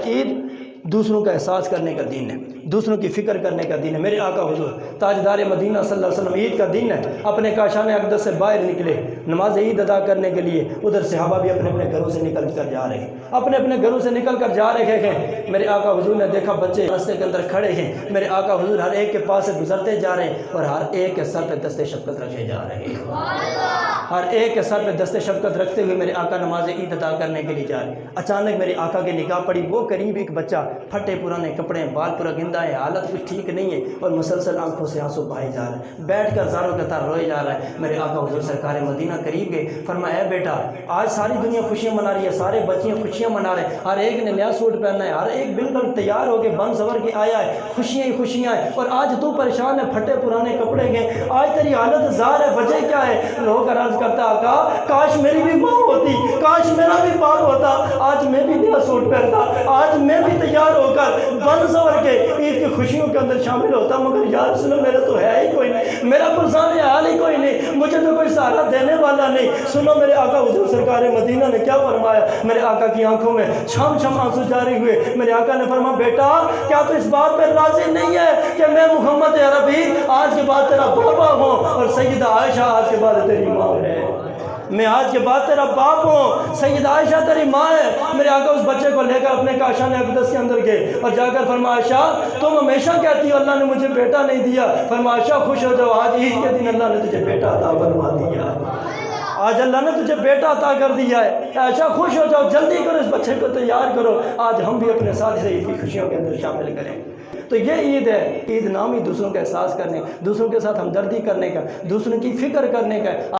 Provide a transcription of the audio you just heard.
آج عید دوسروں کا احساس کرنے کا دن ہے، دوسروں کی فکر کرنے کا دن ہے۔ میرے آقا حضور تاجدار مدینہ صلی اللہ علیہ وسلم عید کا دن ہے، اپنے کاشان اقدس سے باہر نکلے نماز عید ادا کرنے کے لیے۔ ادھر صحابہ بھی اپنے اپنے گھروں سے نکل کر جا رہے ہیں، اپنے اپنے گھروں سے نکل کر جا رہے ہیں۔ میرے آقا حضور نے دیکھا بچے راستے کے اندر کھڑے ہیں، میرے آقا حضور ہر ایک کے پاس سے گزرتے جا رہے ہیں اور ہر ایک کے سر پہ دست شفقت رکھے جا رہے ہیں، ہر ایک کے سر پہ دست شفقت رکھتے ہوئے میرے آقا نماز عید ادا کرنے کے لیے جا رہے ہیں۔ اچانک میرے آقا کی نگاہ پڑی، وہ قریب ایک بچہ پھٹے پرانے کپڑے، بال پورا گندا ہے، حالت کچھ ٹھیک نہیں ہے اور مسلسل آنکھوں سے آنسو بہائے جا رہے ہیں، بیٹھ کر زاروں کے تار روئے جا رہا ہے۔ میرے آقا حضور سرکار مدینہ قریب گئے، فرمایا اے بیٹا آج ساری دنیا خوشیاں منا رہی ہے، سارے بچیاں خوشیاں منا رہے ہیں، ہر ایک نے نیا سوٹ پہننا ہے، ہر ایک بالکل تیار ہو کے بن سور کے آیا ہے، خوشیاں ہی خوشیاں ہیں، اور آج تو پریشان ہے، پھٹے پرانے کپڑے گئے، آج تیری حالت زار ہے، وجہ کیا ہے؟ رو کر عرض کرتا آقا کاش میری بھی ماں ہوتی، کاش میرا بھی باپ ہوتا، آج میں بھی نیا سوٹ پہنتا، آج میں بھی تیار ہو کر بن سور کے عید کی خوشیوں کے اندر شامل ہوتا، مگر یا رسول اللہ میرا تو ہے ہی کوئی نہیں، میرا پرسان حال ہی کوئی نہیں، مجھے تو کوئی سہارا دینے والا نہیں۔ سنو میرے آقا حضور سرکار مدینہ نے کیا فرمایا، میرے آقا کی آنکھوں میں چھم چھم آنسو جاری ہوئے۔ میرے آقا نے فرمایا بیٹا کیا تو اس بات پہ راضی نہیں ہے کہ میں محمد عربی آج کے بعد تیرا بابا ہوں اور سیدہ عائشہ آج کے بعد تیری ماں ہے؟ میں آج کے بعد تیرا باپ ہوں، سیدہ عائشہ تیری ماں ہے۔ میرے آقا اس بچے کو لے کر اپنے کاشان اقدس کے اندر گئے اور جا کر فرمایا عائشہ تم ہمیشہ کہتی ہو اللہ نے مجھے بیٹا نہیں دیا، فرمایا عائشہ خوش ہو جاؤ آج عید کے دن اللہ نے تجھے بیٹا عطا فرما دیا، آج اللہ نے تجھے بیٹا عطا کر دیا ہے۔ عائشہ خوش ہو جاؤ، جلدی کرو اس بچے کو تیار کرو، آج ہم بھی اپنے ساتھ سے عید کی خوشیوں کے اندر شامل کریں۔ تو یہ عید ہے، عید نام ہی دوسروں کا احساس کرنے، دوسروں کے ساتھ ہمدردی کرنے کا، دوسروں کی فکر کرنے کا۔